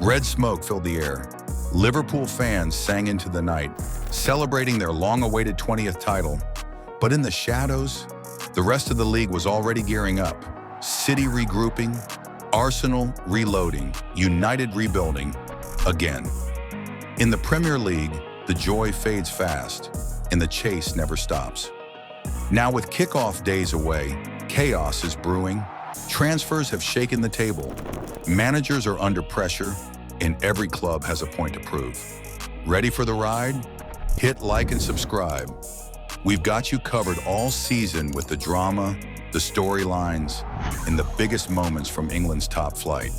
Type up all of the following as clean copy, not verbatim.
Red smoke filled the air. Liverpool fans sang into the night, celebrating their long-awaited 20th title. But in the shadows, the rest of the league was already gearing up. City regrouping, Arsenal reloading, United rebuilding again. In the Premier League, the joy fades fast, and the chase never stops. Now with kickoff days away, chaos is brewing. Transfers have shaken the table. Managers are under pressure, and every club has a point to prove. Ready for the ride? Hit like and subscribe. We've got you covered all season with the drama, the storylines, and the biggest moments from England's top flight.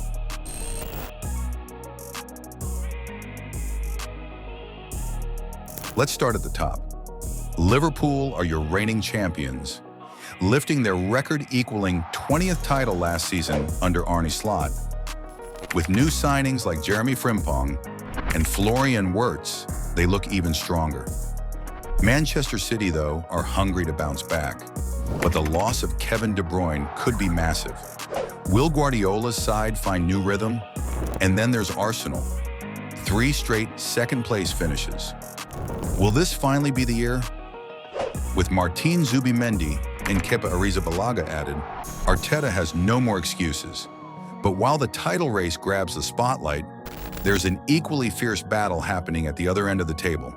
Let's start at the top. Liverpool are your reigning champions, lifting their record-equaling 20th title last season under Arne Slot. With new signings like Jeremy Frimpong and Florian Wirtz, they look even stronger. Manchester City, though, are hungry to bounce back, but the loss of Kevin De Bruyne could be massive. Will Guardiola's side find new rhythm? And then there's Arsenal. 3 straight second-place finishes. Will this finally be the year? With Martin Zubimendi and Kepa Arrizabalaga added, Arteta has no more excuses. But while the title race grabs the spotlight, there's an equally fierce battle happening at the other end of the table.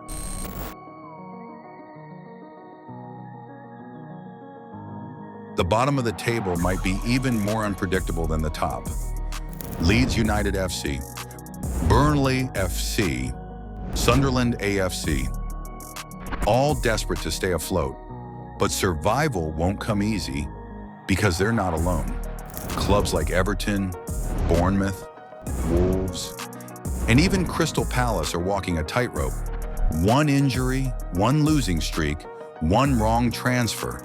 The bottom of the table might be even more unpredictable than the top. Leeds United FC, Burnley FC, Sunderland AFC, all desperate to stay afloat. But survival won't come easy because they're not alone. Clubs like Everton, Bournemouth, Wolves, and even Crystal Palace are walking a tightrope. One injury, one losing streak, one wrong transfer,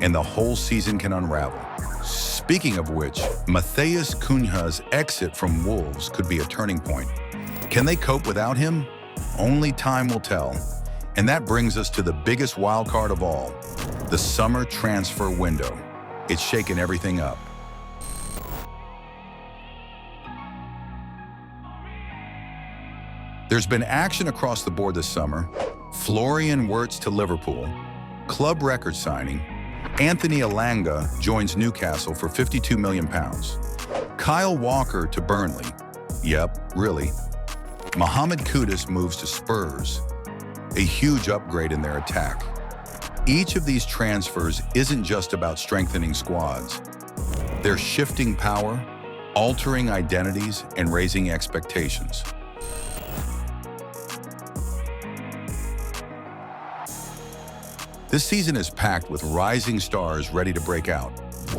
and the whole season can unravel. Speaking of which, Matheus Cunha's exit from Wolves could be a turning point. Can they cope without him? Only time will tell. And that brings us to the biggest wild card of all, the summer transfer window. It's shaken everything up. There's been action across the board this summer. Florian Wirtz to Liverpool, club record signing. Anthony Elanga joins Newcastle for £52 million. Kyle Walker to Burnley. Yep, really. Mohamed Kudus moves to Spurs. A huge upgrade in their attack. Each of these transfers isn't just about strengthening squads. They're shifting power, altering identities, and raising expectations. This season is packed with rising stars ready to break out.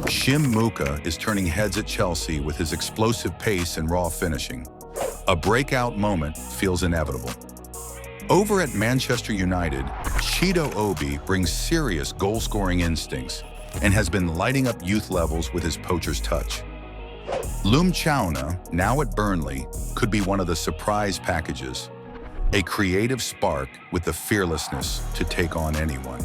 Shim Muka is turning heads at Chelsea with his explosive pace and raw finishing. A breakout moment feels inevitable. Over at Manchester United, Chido Obi brings serious goal-scoring instincts and has been lighting up youth levels with his poacher's touch. Loum Chauna, now at Burnley, could be one of the surprise packages. A creative spark with the fearlessness to take on anyone.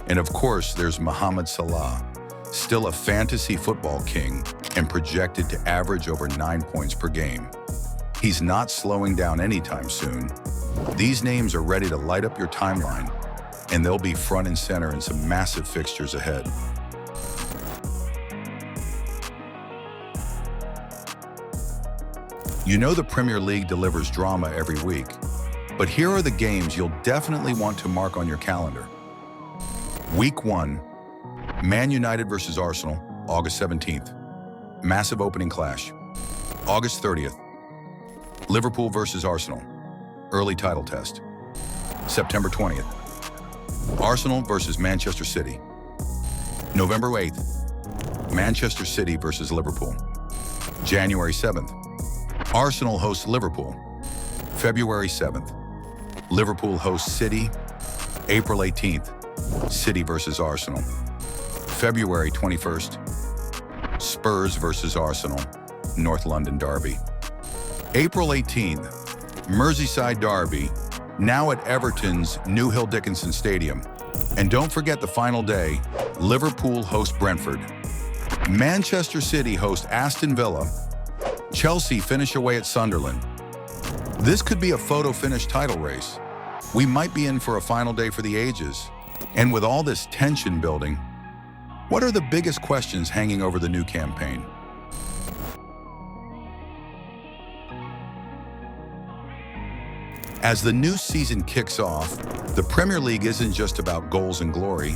And of course, there's Mohamed Salah, still a fantasy football king and projected to average over 9 points per game. He's not slowing down anytime soon. These names are ready to light up your timeline, and they'll be front and center in some massive fixtures ahead. You know the Premier League delivers drama every week, but here are the games you'll definitely want to mark on your calendar. Week 1, Man United versus Arsenal, August 17th. Massive opening clash. August 30th, Liverpool versus Arsenal, early title test. September 20th, Arsenal versus Manchester City. November 8th, Manchester City versus Liverpool. January 7th, Arsenal hosts Liverpool. February 7th, Liverpool hosts City. April 18th, City versus Arsenal. February 21st, Spurs versus Arsenal, North London derby. April 18th, Merseyside derby, now at Everton's New Hill Dickinson Stadium. And don't forget the final day, Liverpool hosts Brentford. Manchester City hosts Aston Villa. Chelsea finish away at Sunderland. This could be a photo finish title race. We might be in for a final day for the ages. And with all this tension building, what are the biggest questions hanging over the new campaign? As the new season kicks off, the Premier League isn't just about goals and glory.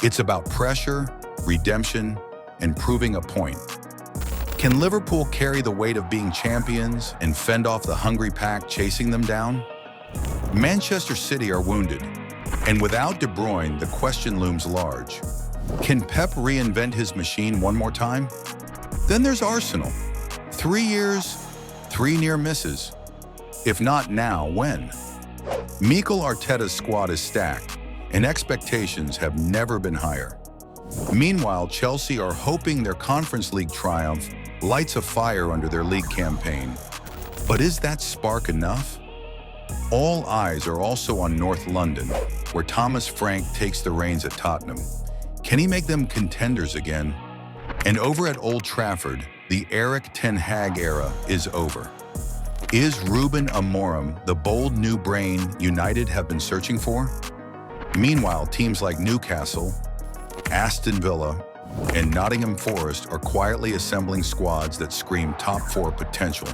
It's about pressure, redemption, and proving a point. Can Liverpool carry the weight of being champions and fend off the hungry pack chasing them down? Manchester City are wounded, and without De Bruyne, the question looms large. Can Pep reinvent his machine one more time? Then there's Arsenal. 3 years, 3 near misses. If not now, when? Mikel Arteta's squad is stacked, and expectations have never been higher. Meanwhile, Chelsea are hoping their Conference League triumph lights a fire under their league campaign. But is that spark enough? All eyes are also on North London, where Thomas Frank takes the reins at Tottenham. Can he make them contenders again? And over at Old Trafford, the Erik ten Hag era is over. Is Ruben Amorim the bold new brain United have been searching for? Meanwhile, teams like Newcastle, Aston Villa, and Nottingham Forest are quietly assembling squads that scream top 4 potential.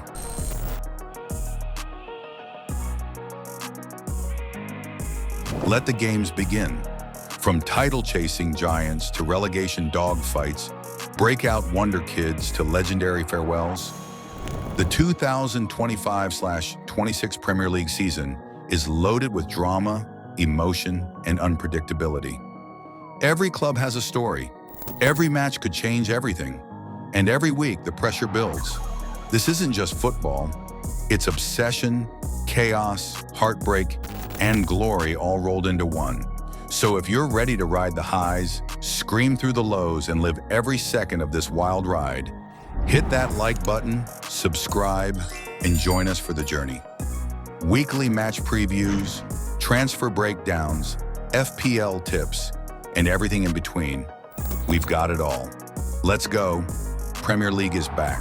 Let the games begin. From title-chasing giants to relegation dogfights, breakout wonder kids to legendary farewells, the 2025/26 Premier League season is loaded with drama, emotion, and unpredictability. Every club has a story. Every match could change everything. And every week, the pressure builds. This isn't just football. It's obsession, chaos, heartbreak, and glory all rolled into one. So if you're ready to ride the highs, scream through the lows, and live every second of this wild ride, hit that like button, subscribe, and join us for the journey. Weekly match previews, transfer breakdowns, FPL tips, and everything in between. We've got it all. Let's go. Premier League is back.